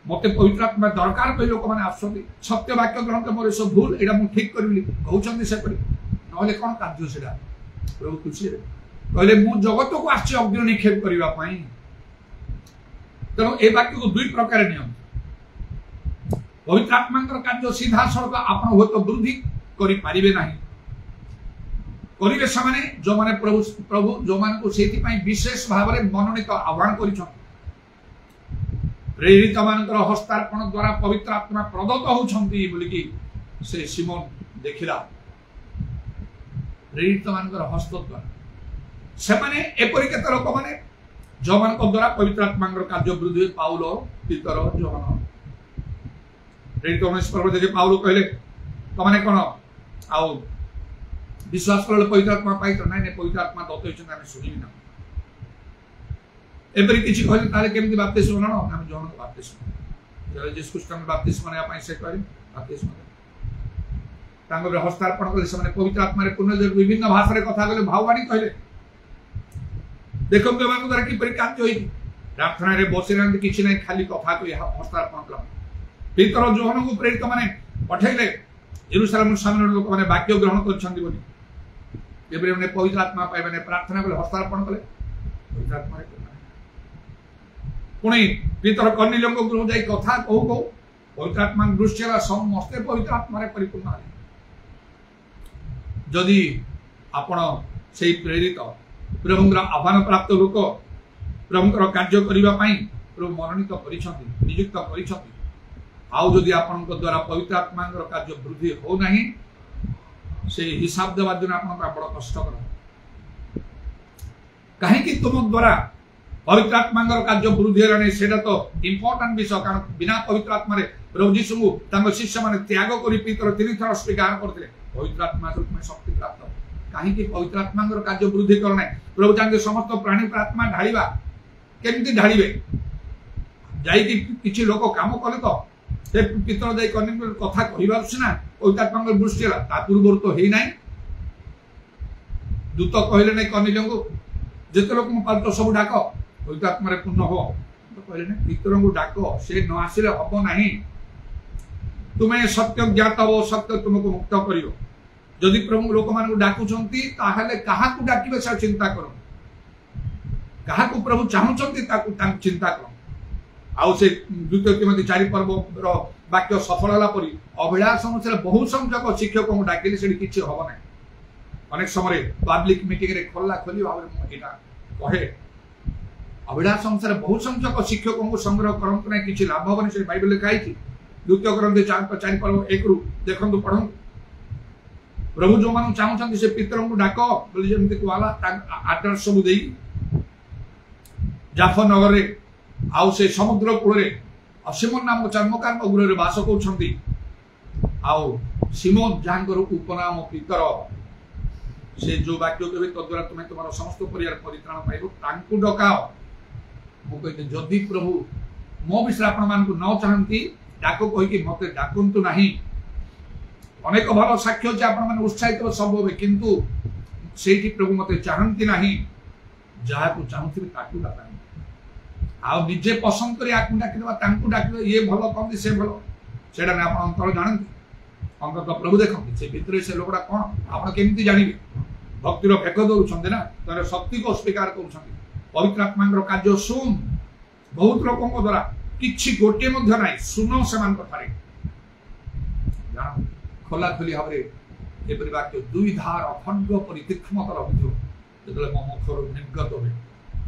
मते पवित्र आत्मा दरकार पे लोक माने आछन्ते सत्य वाक्य ग्रहण मोर सब भूल एडा मु ठीक करली कहउछन्ते से परि नले कोन कार्य सेडा प्रभु खुशी कहले मु जगत को आछि अग्नि निक्षेप करबा पई तेणु ए वाक्य को दुई प्रकार नियम पवित्र आत्मा कार्य सीधा सड़क आप वृद्धि करि पारिबे नाही करिवे समाने जो माने प्रभु प्रभु जो मान को सेति पई विशेष भाव में मनोनीत आह्वान करिछन प्रेरित मानकर हस्तार्पण द्वारा पवित्र आत्मा प्रदत्त होछंती बोली कि से सिमोन देखिला प्रेरित मानकर हस्त द्वारा से माने एपरि केते लोक माने जो मान को द्वारा पवित्र आत्मा कार्य वृद्धि पाउल पीतर जोहन प्रेरित 19 पर्व जे पाउल कहले तो माने कोन आ विश्वास करले पवित्र आत्मा पाई तो नै पवित्र आत्मा दत्त होछन हम सुनिबी ना एपरि किछि कहले ताले केमति बाप्तिस्म न हम जोहन बाप्तिस्म जले जिस कुछ हम बाप्तिस्म ने पाई से कहले बाप्तिस्म तांगो हस्तार्पण करले से पवित्र आत्मा रे पूर्ण विभिन्न भाषा रे कथा कहले भाववाणी कहले देखो के द्वारा कि परिकार्य होई प्रार्थना रे बसिरांत किछि नै खाली कथा को हस्तार्पण कला पीतर जोहन को प्रेरित माने पठैले यरूशलेम सामने लोक माने वाक्य ग्रहण करछन्ती बोली एबरे माने पवित्र आत्मा पाई माने प्रार्थना को हस्तार्पण कले पवित्र आत्मा रे पुणी पीतर कर्नेलियों को गृह जाई कथा कहू पवित्र आत्मा दृश्यला समस्ते पवित्र आत्मा रे परिपूर्ण आले जदि आपण सेई प्रेरित प्रभुंकर आह्वान प्राप्त लोक प्रभुंकर कार्य करिबा पई प्रभु मनोनीत करिसथि नियुक्त करिसथि आउ जदि आपण द्वारा पवित्र आत्मा कार्य वृद्धि हो नाही से हिसाब देवा दिन आपण बड़ कष्ट कर कहीं कि तुम द्वारा पवित्र आत्मा कार्य वृद्धि है सेटा तो इंपोर्टेंट विषय कारण बिना पवित्र आत्मा रे प्रभु यीशु को तांको शिष्य माने त्याग करी पीतर 3 थर स्वीकार करथिले पवित्र आत्मा तुम शक्ति प्राप्त कहीं कि पवित्र आत्मा कार्य वृद्धि करना प्रभु चाहते समस्त प्राणी पर आत्मा ढालिबा केमती ढालिबे जाई कि किछि लोक काम कले तो से पीतर जाई कन्ने कथा कहिबा सिना पवित्र आत्मा दृष्टि हला ता पूर्व तो हेई नाही दूत कहले नै कन्ने को जेते लोक म पाल्ट सब डाक पवित्र आत्मा रे पूर्ण हो तो कहले नै पीतर को डाक से न आसिले हबो नाही तुमे सत्य ज्ञात हो सत्य तुमको मुक्त करियो जदि प्रभु लोक मान डाकुचंती ताहले काहा को डाकिबे से चिंता करो काहा को प्रभु चाहुचंती ताकू चिंता करो आउ से द्वितीय तिमोथी 4 पर्व रो वाक्य सफल होला परी अभिलाष अनुसार बहु संख्यक शिक्षकों को डाकिले सेठी किछि होबो नै अनेक समय पब्लिक मीटिंग रे खोला खोली भाव एटा कहे अभिलाष अनुसार बहु संख्यक शिक्षकों को संग्रह करंत नै किछि लाभ होबनी से बाइबल लिखा आइछि द्वितीय ग्रंथ 4 पर्व 1 रु देखंतु पढंतु प्रभु जो मान चाहते से पितर को डाक बोली जमती कहला आदर सब दे जाफा नगर रे आउ से समुद्र कूल रे सिमोन नाम चर्मकार गृह रे वास करछंती आउ सिमोन जानकर उपनाम पितर से जो वाक्य के तो द्वारा तुम तुम्हारा समस्त परिवार परित्राण पाइबो तांकु डकाओ मो कहते जदि प्रभु मो विषय आपण मान को न चाहंती डाको कहि कि मते डाकुंतु नाही अनेक भल साक्ष्य अच्छे आप उत्साहित सब हे किंतु सेठी प्रभु मते चाहती नहीं जहाँ को चाहूथि ताकू डाक आ निजे पसंद करी आकु डाकिदेबा तांकु डाकिबे ये भल कहते से भल सेटा ना आप अंतर जानते अंतर तो प्रभु देखते से भितर से लोकटा कौन आप केमती जानवे भक्तिर फेक दौरान ना तर शक्ति को स्वीकार कर पवित्र आत्मा कार्य सुन बहुत लोकों द्वारा किछि गोटे मध्य नाही सुनो समान कथारे जान खोला खोली भाव में एपरी वाक्य दुई धार अखंड परि तीक्ष्णतर अभियोग जो मो मुखर निर्गत हुए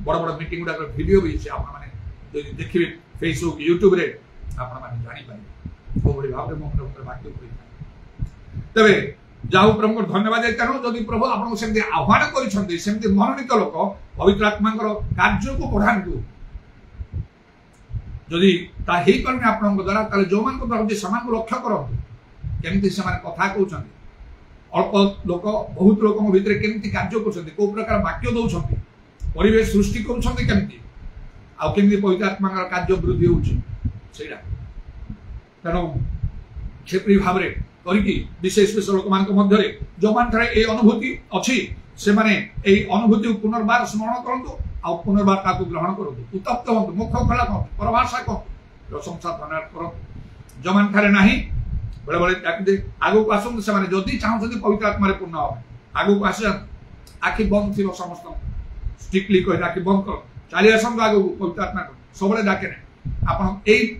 बड़ बड़ मीटिंग गुड़ा वीडियो भी आप देखिए फेसबुक यूट्यूब रे आप जापर भाव में मो वाक्य तेरे जाऊ प्रभु धन्यवाद तेणु जदि प्रभु आपको सेमती आह्वान करमती मनोनीत लोक पवित्र आत्मा कार्य को बढ़ातु जदि आप द्वारा जो मान द्वारा सामान को लक्ष्य करते केमती से कथा कहते अल्प लोक बहुत लोक भितर केमती कार्य कौ प्रकार वाक्य दौरान परिवेश सृष्टि करमती आमती पवित्र आत्मा कार्य वृद्धि होगा तेणु सेपरी भाव में करके विशेष विशेष लोक मध्य जो मान ये अनुभूति अच्छी से माने अनुभूति पुनर्बार स्मरण करूँ आ पुनर्बार ग्रहण करूँ उत्तप्त हूँ मुख खोला कहूँ परभाषा कहूँ प्रशंसा धन्यवाद करूँ जो मान थे ना बेले बेले आगे को आसते से जदि चाहते पवित्र आत्मा पूर्ण हम आगे को आस आखि बंद थी समस्त स्ट्रिक्टली कह आखि बंद कर चली आसत आगे पवित्र आत्मा सब डाके ना आप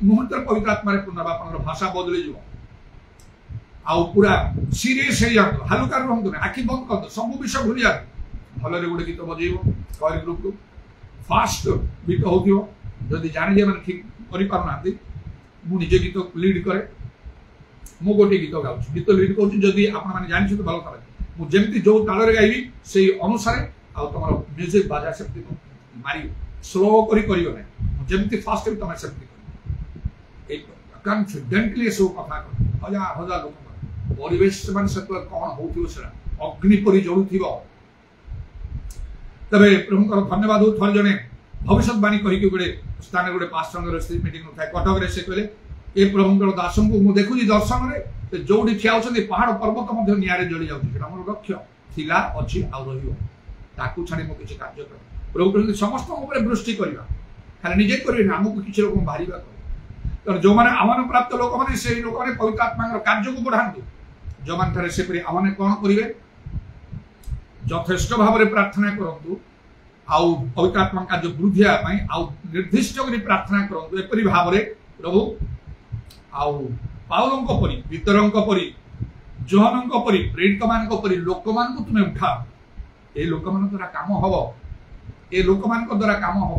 मुहूर्त पवित्र आत्मा पूर्ण आप भाषा बदली जीव आउ पूरा सीरीयस हो जातु हालुका रुहतु ना आखि बंद कर सब विषय भूली जातु भलरे गोटे गीत बजेब कॉल ग्रुप को फास्ट गीत होती जाने जे मैंने ठीक कर मु निजे गीत लीड करे मु गोटे गीत गाँव गीत लीड करी आप जानते भल ताल मुझे जो ताल गाइबी से अनुसार आम म्यूजिक बाजा से मार स्लो करमती फास्ट भी तुम से कन्फिडेंटली सब कथा हजार हजार लोक परिवेश से कौन हो अग्नि परी जलु तबे प्रभु धन्यवाद हो थर जने भविष्यवाणी कहीकि गोटे स्थान गोटे पास्टर मीटिंग था कटक से कहले ये प्रभु दास को मुझे देखुची दर्शन में जो ठिया पहाड़ पर्वत निआरे जली जाऊँ लक्ष्य थिला अच्छी आउ छाड़ी मो किसी कार्य कर प्रभु कहते समस्त दृष्टि करवा खाली निजे करें आमको किसी लोक बाहर कर जो मैंने आह्वान प्राप्त लोक मैंने से लोक मैंने पवित्र आत्मा कार्य को बढ़ातु जो मैंने से आम कौन करेंगे यथेष्ट भाव प्रार्थना करूँ आउ पवित्र आत्मा कार्य वृद्धि आउ निर्दिष्ट कर प्रार्थना करूँ एपरी भाव प्रभु आउ पाउलों परी पीतरों परी जोहनों परी प्रेरित मान परी लोक मान तुम्हें उठा ये लोक मान द्वारा काम हम ये लोक मान द्वारा काम हम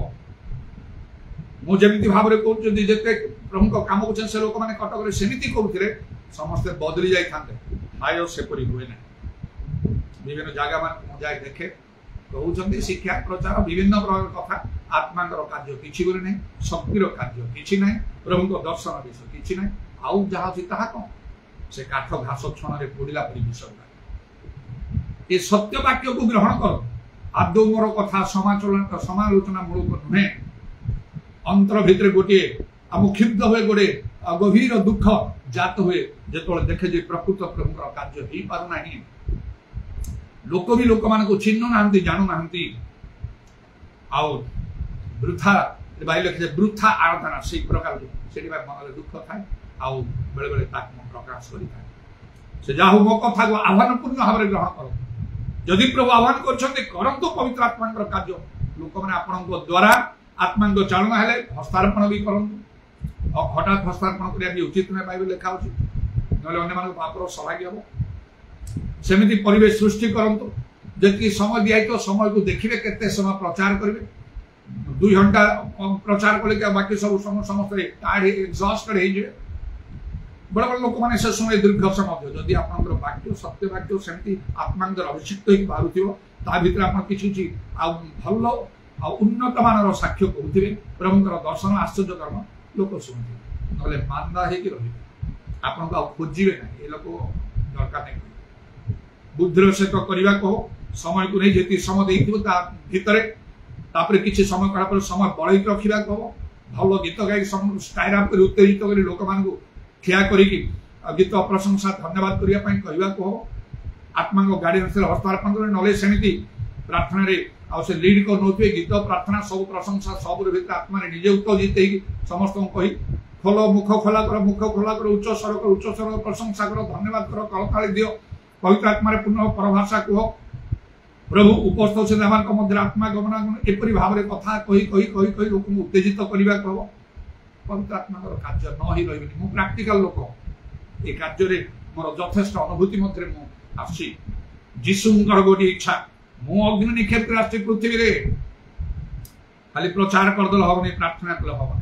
मुझे भाव में कहते जिते प्रभु काम कर से लोक मैंने कटक सेमती करुले समस्ते बदली जाते हाय सेपरी हुए ना विभिन्न जगह मान जाए देखे कहते शिक्षा प्रचार विभिन्न प्रकार कथा आत्मा कार्य किसी ना शक्तिर कार्य किसी ना प्रभु दर्शन विषय किसी ना आउ जहाँ अच्छी कौन से काठ घास क्षण में पोड़ा परी विषय ये सत्य वाक्य को ग्रहण कर आदौ मोर कथा समालोचना मूलक नुहे अंतर भितर गोटे आम क्षुब्ध हुए गोटे गभीर दुख जात हुए जो देखे जे प्रकृत प्रभु कार्य हो पारना लोक भी लोक मान को चिन्ह ना जानू ना आउ वृथा लिखे वृथा आराधना से प्रकार से मन दुख थाए आउ बेले बेले प्रकाश कर जा मो कथा को आह्वान पूर्ण भाव में ग्रहण कर जदि प्रभु आह्वान करतु पवित्र आत्मा कार्य लोक मैंने आपण द्वारा आत्मा चालना है हस्तार्पण भी करूँ हठात हस्तार्पण करने उचित नहीं पाइबे लिखा ना पापर सौभाग्य हम सेमती परिवेश सृष्टि करंतु जी समय दिखाई तो समय को देखिए केते समय प्रचार करेंगे 2 घंटा प्रचार कले बाकी सब समस्त टायर्ड एग्जॉस्टेड हो बड़ बड़ लोक मैंने से समय दीर्घ समय जदि आप वाक्य सत्य वाक्य सेमती आत्मा अभिषिक्त हो बाहर भितर आप किसी भल उन्नत मान साक्ष्य करुवे प्रभुंर दर्शन आश्चर्य कर्म लोक शुणुवे ना मांदा हो आपको खोजे ना ये लोक दरकार नहीं बुद्धिर सहित करने कहो समय को नहीं जी समय भितर किसी समय कला समय बढ़ई रखा कहो भल गीत गाई स्टाइल अप कर उत्तेजित कर लोक मान ठिया कर गीत प्रशंसा धन्यवाद करने कहो आत्मा गाइडेंस हस्तार्पण कर ना सेमती प्रार्थना से लीड कर नौथे गीत प्रार्थना सब प्रशंसा सब भीतर आत्मा निजे उत्तेजित समस्त कही खोल मुख खोला कर उच्च स्वर प्रशंसा कर धन्यवाद कर कलकाली दियो पवित्र आत्मा पूर्ण परभाषा कह प्रभु उपस्थित मध्य आत्मा गमनागमन एपरी भाव में कथा कही कही कही कही लोक उत्तेजित करने कह पवित्र आत्मा कार्य न ही रही मु प्राक्टिकल लोक ये कार्य मोर यथेष्ट अनुभूति मध्य आसी जीशुंकर गोटे इच्छा मु अग्नि निक्षेप कर आसि पृथ्वी रे खाली प्रचार करदे हम नहीं प्रार्थना कले हम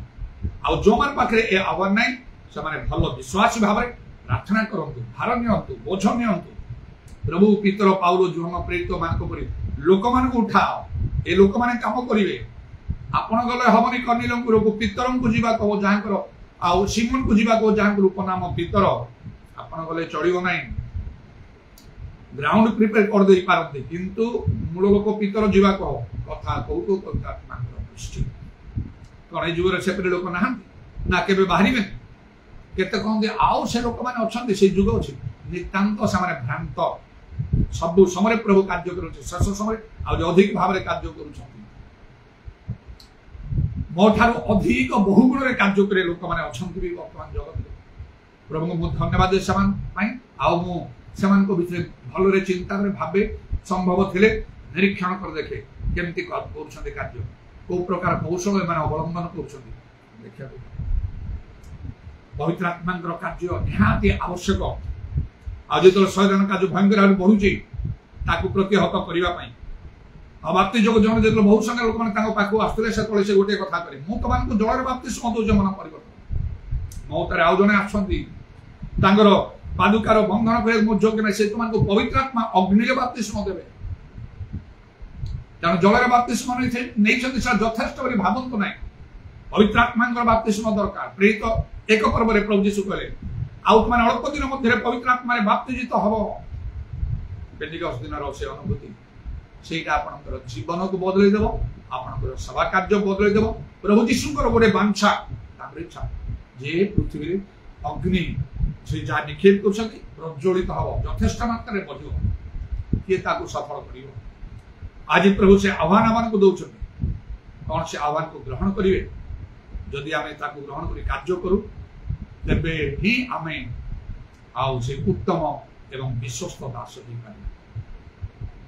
आ जो मान पाखे ए आह्वान नहीं से भल विश्वासी भाव में प्रार्थना करंतु भार नियंतु बोझ नियंतु प्रभु पीतर पाउलो जोहन प्रेरित मान परी लोक मान को उठाओ ए लोक माने काम करेंगे आपण गले हमनी कर्निल को पीतर को जीवा कहो जहाँ आउ सिमन को जीवा कहो जहाँ रूप नाम पीतर आपण गले चढ़ो ना ग्राउंड प्रिपेयर कर दे पारते किंतु मूल लोक पीतर जीवा कहो कथा कहू तो आत्मा दृष्टि कौन युग से लोक ना के बाहर केते कहते आउ से लोक मैंने अच्छा से जुग अच्छे नितांत से भ्रांत सब समय प्रभु कार्य कर शेष समय अधिक भाव में कार्य कर मो ठार अधिक बहुगुण में कार्य करे लोक मैंने अच्छा बर्तमान जगत प्रभु को धन्यवाद से भल चिंता भावे संभव थे निरीक्षण कर देखे केमती कर कार्य को प्रकार कौशल एम अवलंबन कर देखा पवित्र आत्मा कार्य निहाती आवश्यक। आज जो शैतान कार्य भयंकर भाव बढ़ुची प्रतिहत करने बाप्तिजक जन जो बहुत संख्या लोक मैंने पाखक आसते से गोटे कथा करें मुझे तुमको जल बाप्तिस्म दूचे मन परिवर्तन मो तार आउ जड़े आसर पादुकार बंधन कर योग्य ना से तुमको पवित्र आत्मा अग्नि बाप्तिस्म देवे तेणु जल बाप्तिस्म नहीं यथेष्ट भावतु ना पवित्र आत्मा बाप्तिस्म दरकार प्रेरित एक पर्व प्रभु यीशु कहले आउ तुम अल्प दिन मध्य पवित्र आत्मा बाप्तिजित हम पेंटिकस्ट दिन से अनुभूति सेटा आपनकर जीवन को बदलैदेव आपनकर सभा कार्य बदलैदेव प्रभु यीशुकर गोटे बांछा इच्छा जे पृथ्वी अग्नि से जहाँ निक्षेप कर प्रज्वलित हम यथेष्ट मात्रा बढ़ किए सफल कर आज प्रभु से आह्वान आम को दौरान कौन से आह्वान को ग्रहण करेंगे जदि आम ग्रहण कर कार्य करूँ तेबे ही आम से उत्तम एवं विश्वस्त दास हो पारे।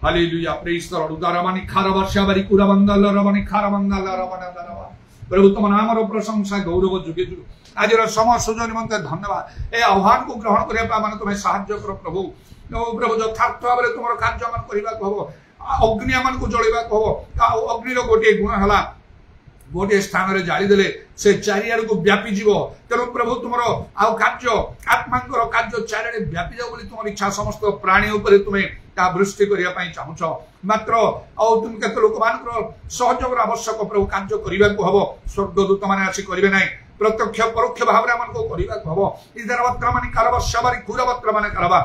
हालेलुया प्रेज द लॉर्ड उदारमानी खारवर्षाबारी कुराबंदाल रबानी खारबंदाल रबाना दरबा प्रभु तुम नाम रो प्रशंसा गौरव जुगे जुग आज समय सुजन निमंते धन्यवाद ए आह्वान को ग्रहण करबा माने तुमे सहाय्य कर प्रभु प्रभु यथार्थ भाव तुम कार्य मान करबा कहबो अग्नि मान को जळेबा कहबो अग्नि रो गोटे गुण हला गोटे स्थान रे जाली देले से चारियाड़ को व्यापी जीव तेणु प्रभु तुम कार्य आत्मा कार्य चारियाड़े व्यापी जाओ बोली तुम इच्छा समस्त प्राणी उपर तुम्हें वृष्टि करने चाहूच मात्र तुम केत लोक मान सहयोग आवश्यक प्रभु कार्य करने को हम स्वर्गदूत मैंने आसी करेंगे ना प्रत्यक्ष परोक्ष भाव करने को हम इधर बत्र मान कारबारी कुरबत्र मान कारबा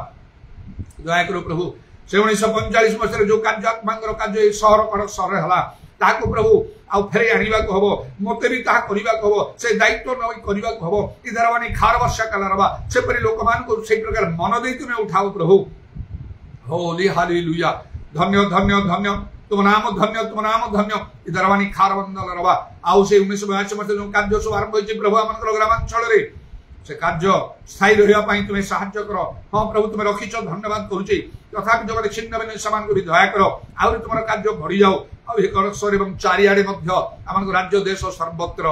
दया कर प्रभु से 1945 मसीह जो कार्य आत्मा कार्य सहर कड़ सहर है ताको प्रभु आउ फेरे आनिबा को हबो मते भी ताहा करिबा को हबो से दायित्व नई करिबा को हबो इधर माने खार वर्षा काल रबा से परि लोक मान को से प्रकार मन दे तुमे उठाओ प्रभु होली हालेलुया धन्य धन्य धन्य तुम नाम धन्य इधर माने खार बंदल रबा आउ से 1982 मते जो कार्य सब आरंभ होई प्रभु हमन ग्रामांचल रे से कार्य स्थायी रहिबा पई तुमे सहाय्य करो हां प्रभु तुमे रखिछ धन्यवाद करूची तथापि जगत छिन्न बिन समान को भी दया करो आउ तुमर कार्य बढ़ी जाओ करस्वर एवं चारियाड़े आम राज्य देश सर्वत्र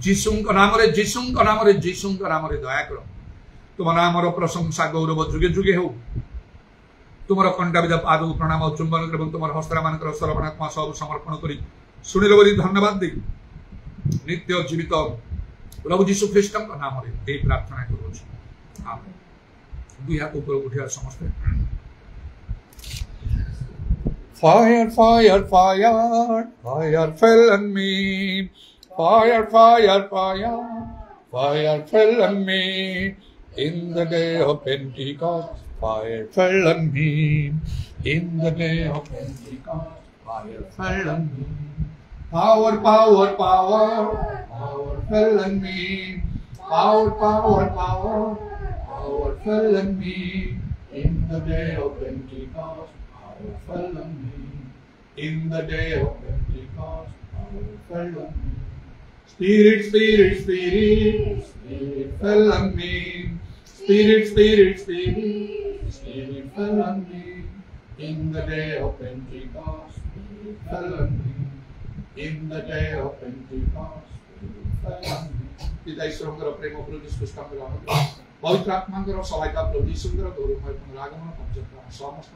जीशुंक नाम रे दया कर तुम नाम प्रशंसा गौरव जुगे जुगे हो तुम कंटा विदा पाद प्रणाम चुंबन कर तुम हस्ता मान सर्वणात्मा सब समर्पण कर शुणिल बोली धन्यवाद दे नित्य जीवित प्रभु जीशु ख्रीष्ट नाम रे प्रार्थना करूँ आमेन। दुई हाथ ऊपर उठिया समस्त Fire, fire, fire, fire fell on me. Fire, fire, fire, fire fell on me. In the day of Pentecost, fire fell on me. In the day of Pentecost, fire fell on me. Power, power, power, power fell on me. Power, power, power, power fell on me. In the day of Pentecost, power fell on me. In the day of Pentecost, power fell on me. Spirit, Spirit, Spirit, Spirit fell on me. Spirit, Spirit, Spirit, Spirit fell on me. In the day of Pentecost, Spirit fell on me. In the day of Pentecost, Spirit fell on me. पिता ईश्वर प्रेम प्रभु यीशु पवित्र आत्मा सहायता प्रभु यीशु गौरवमय पुनरागमन पर्यंत समस्त